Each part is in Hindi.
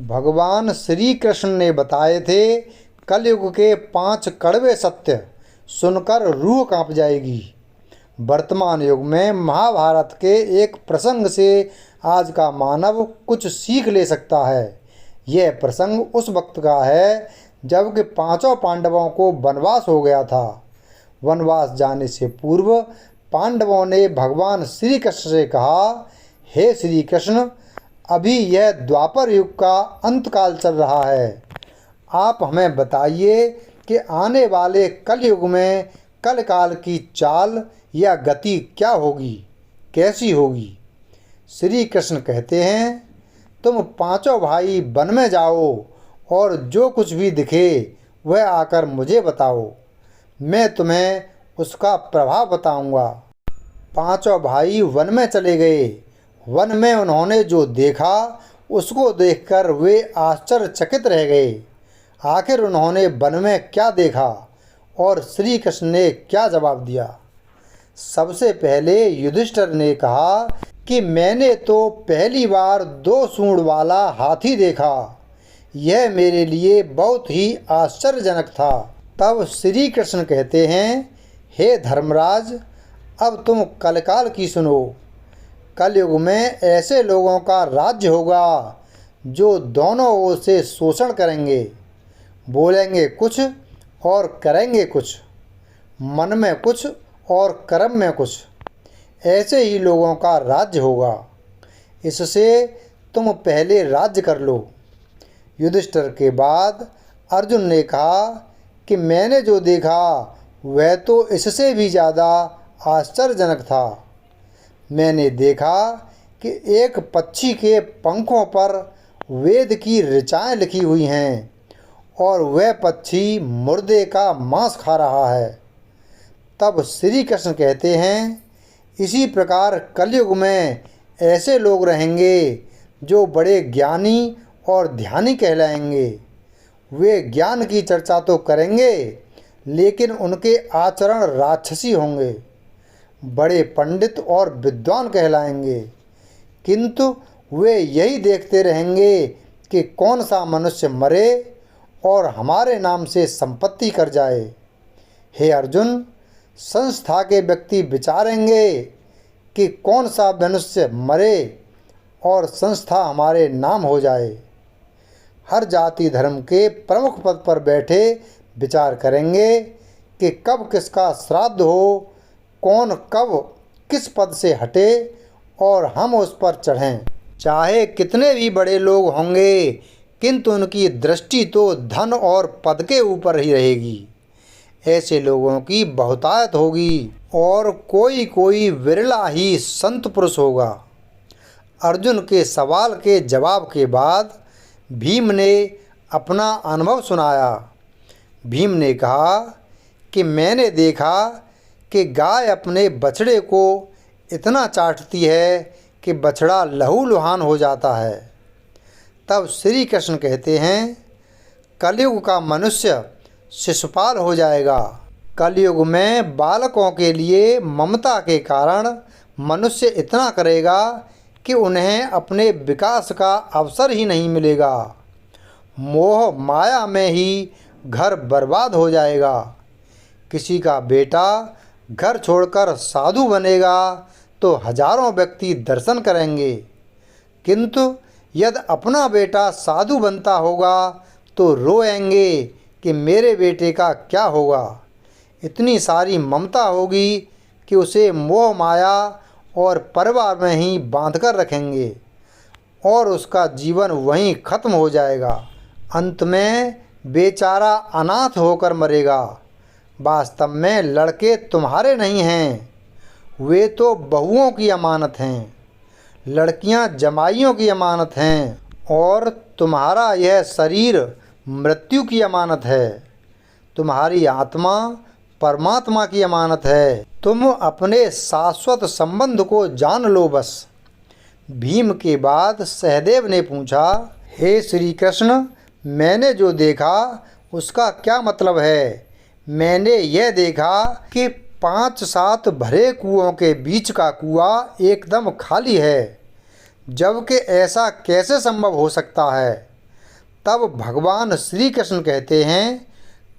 भगवान श्री कृष्ण ने बताए थे कलयुग के 5 कड़वे सत्य सुनकर रूह कांप जाएगी। वर्तमान युग में महाभारत के एक प्रसंग से आज का मानव कुछ सीख ले सकता है। यह प्रसंग उस वक्त का है जबकि 5 पांडवों को वनवास हो गया था। वनवास जाने से पूर्व पांडवों ने भगवान श्री कृष्ण से कहा, हे श्री कृष्ण, अभी यह द्वापर युग का अंतकाल चल रहा है। आप हमें बताइए कि आने वाले कलयुग में कलकाल की चाल या गति क्या होगी, कैसी होगी। श्री कृष्ण कहते हैं, तुम 5 भाई वन में जाओ और जो कुछ भी दिखे वह आकर मुझे बताओ। मैं तुम्हें उसका प्रभाव बताऊंगा। 5 भाई वन में चले गए। वन में उन्होंने जो देखा उसको देखकर वे आश्चर्यचकित रह गए। आखिर उन्होंने वन में क्या देखा और श्री कृष्ण ने क्या जवाब दिया। सबसे पहले युधिष्ठिर ने कहा कि मैंने तो पहली बार 2 सूंड वाला हाथी देखा। यह मेरे लिए बहुत ही आश्चर्यजनक था। तब श्री कृष्ण कहते हैं, हे धर्मराज, अब तुम कलकाल की सुनो। कलयुग में ऐसे लोगों का राज्य होगा जो दोनों ओर से शोषण करेंगे, बोलेंगे कुछ और करेंगे कुछ, मन में कुछ और कर्म में कुछ। ऐसे ही लोगों का राज्य होगा। इससे तुम पहले राज्य कर लो। युधिष्ठिर के बाद अर्जुन ने कहा कि मैंने जो देखा वह तो इससे भी ज़्यादा आश्चर्यजनक था। मैंने देखा कि एक पक्षी के पंखों पर वेद की ऋचाएँ लिखी हुई हैं और वह पक्षी मुर्दे का मांस खा रहा है। तब श्री कृष्ण कहते हैं, इसी प्रकार कलयुग में ऐसे लोग रहेंगे जो बड़े ज्ञानी और ध्यानी कहलाएंगे। वे ज्ञान की चर्चा तो करेंगे लेकिन उनके आचरण राक्षसी होंगे। बड़े पंडित और विद्वान कहलाएंगे किंतु वे यही देखते रहेंगे कि कौन सा मनुष्य मरे और हमारे नाम से संपत्ति कर जाए। हे अर्जुन, संस्था के व्यक्ति विचारेंगे कि कौन सा मनुष्य मरे और संस्था हमारे नाम हो जाए। हर जाति धर्म के प्रमुख पद पर बैठे विचार करेंगे कि कब किसका श्राद्ध हो, कौन कब किस पद से हटे और हम उस पर चढ़ें। चाहे कितने भी बड़े लोग होंगे किंतु उनकी दृष्टि तो धन और पद के ऊपर ही रहेगी। ऐसे लोगों की बहुतायत होगी और कोई कोई विरला ही संत पुरुष होगा। अर्जुन के सवाल के जवाब के बाद भीम ने अपना अनुभव सुनाया। भीम ने कहा कि मैंने देखा कि गाय अपने बछड़े को इतना चाटती है कि बछड़ा लहूलुहान हो जाता है। तब श्री कृष्ण कहते हैं, कलयुग का मनुष्य शिशुपाल हो जाएगा। कलयुग में बालकों के लिए ममता के कारण मनुष्य इतना करेगा कि उन्हें अपने विकास का अवसर ही नहीं मिलेगा। मोह माया में ही घर बर्बाद हो जाएगा। किसी का बेटा घर छोड़कर साधु बनेगा तो हजारों व्यक्ति दर्शन करेंगे, किंतु यदि अपना बेटा साधु बनता होगा तो रोएंगे कि मेरे बेटे का क्या होगा। इतनी सारी ममता होगी कि उसे मोह माया और परिवार में ही बांध कर रखेंगे और उसका जीवन वहीं खत्म हो जाएगा। अंत में बेचारा अनाथ होकर मरेगा। वास्तव में लड़के तुम्हारे नहीं हैं, वे तो बहुओं की अमानत हैं। लड़कियां जमाइयों की अमानत हैं और तुम्हारा यह शरीर मृत्यु की अमानत है। तुम्हारी आत्मा परमात्मा की अमानत है। तुम अपने शाश्वत संबंध को जान लो बस। भीम के बाद सहदेव ने पूछा, हे श्री कृष्ण, मैंने जो देखा उसका क्या मतलब है। मैंने यह देखा कि 5-7 भरे कुओं के बीच का कुआं एकदम खाली है, जबकि ऐसा कैसे संभव हो सकता है। तब भगवान श्री कृष्ण कहते हैं,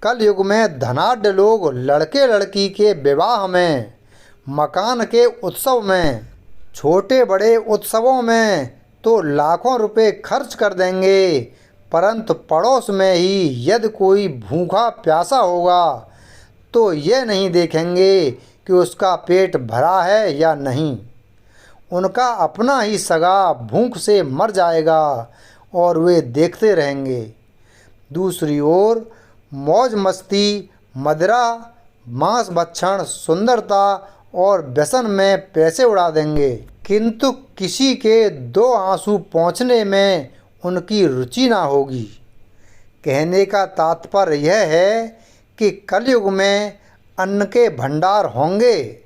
कलयुग में धनाढ्य लोग लड़के लड़की के विवाह में, मकान के उत्सव में, छोटे बड़े उत्सवों में तो लाखों रुपए खर्च कर देंगे, परंतु पड़ोस में ही यदि कोई भूखा प्यासा होगा तो ये नहीं देखेंगे कि उसका पेट भरा है या नहीं। उनका अपना ही सगा भूख से मर जाएगा और वे देखते रहेंगे। दूसरी ओर मौज मस्ती, मदिरा, मांस भक्षण, सुंदरता और व्यसन में पैसे उड़ा देंगे, किंतु किसी के दो आंसू पोंछने में उनकी रुचि ना होगी। कहने का तात्पर्य यह है कि कलयुग में अन्न के भंडार होंगे,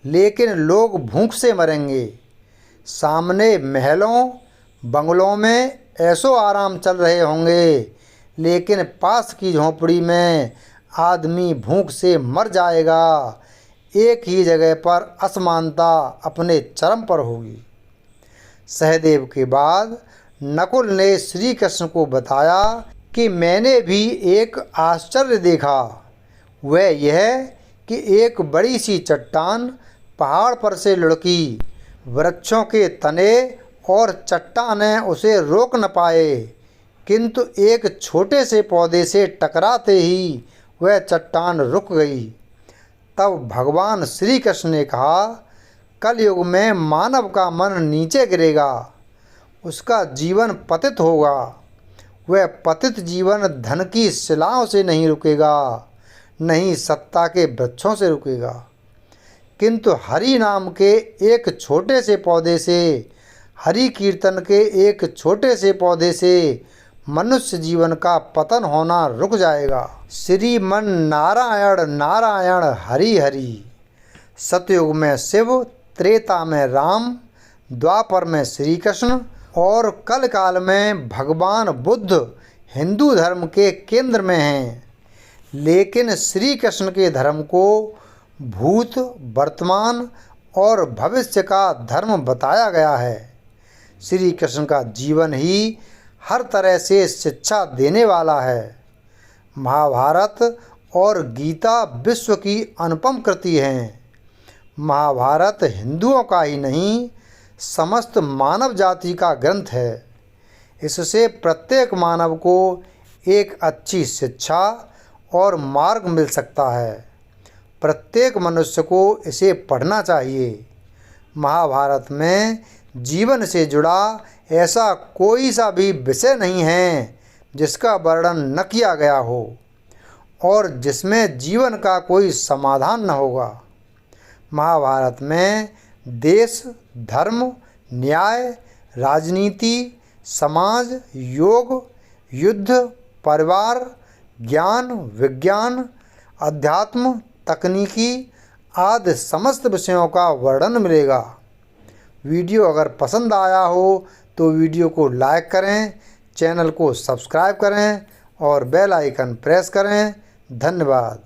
लेकिन लोग भूख से मरेंगे। सामने महलों बंगलों में ऐसो आराम चल रहे होंगे, लेकिन पास की झोंपड़ी में आदमी भूख से मर जाएगा। एक ही जगह पर असमानता अपने चरम पर होगी। सहदेव के बाद नकुल ने श्री कृष्ण को बताया कि मैंने भी एक आश्चर्य देखा। वह यह कि एक बड़ी सी चट्टान पहाड़ पर से लुढ़की। वृक्षों के तने और चट्टानें उसे रोक न पाए, किंतु एक छोटे से पौधे से टकराते ही वह चट्टान रुक गई। तब भगवान श्री कृष्ण ने कहा, कलयुग में मानव का मन नीचे गिरेगा, उसका जीवन पतित होगा। वह पतित जीवन धन की शिलाओं से नहीं रुकेगा, नहीं सत्ता के वृक्षों से रुकेगा, किंतु हरि नाम के एक छोटे से पौधे से, हरि कीर्तन के एक छोटे से पौधे से मनुष्य जीवन का पतन होना रुक जाएगा। श्रीमन नारायण नारायण हरि हरि। सतयुग में शिव, त्रेता में राम, द्वापर में श्री कृष्ण और कल काल में भगवान बुद्ध हिंदू धर्म के केंद्र में हैं। लेकिन श्री कृष्ण के धर्म को भूत, वर्तमान और भविष्य का धर्म बताया गया है। श्री कृष्ण का जीवन ही हर तरह से शिक्षा देने वाला है। महाभारत और गीता विश्व की अनुपम कृति हैं। महाभारत हिंदुओं का ही नहीं, समस्त मानव जाति का ग्रंथ है। इससे प्रत्येक मानव को एक अच्छी शिक्षा और मार्ग मिल सकता है। प्रत्येक मनुष्य को इसे पढ़ना चाहिए। महाभारत में जीवन से जुड़ा ऐसा कोई सा भी विषय नहीं है जिसका वर्णन न किया गया हो और जिसमें जीवन का कोई समाधान न होगा। महाभारत में देश, धर्म, न्याय, राजनीति, समाज, योग, युद्ध, परिवार, ज्ञान, विज्ञान, अध्यात्म, तकनीकी आदि समस्त विषयों का वर्णन मिलेगा। वीडियो अगर पसंद आया हो तो वीडियो को लाइक करें, चैनल को सब्सक्राइब करें और बेल आइकन प्रेस करें। धन्यवाद।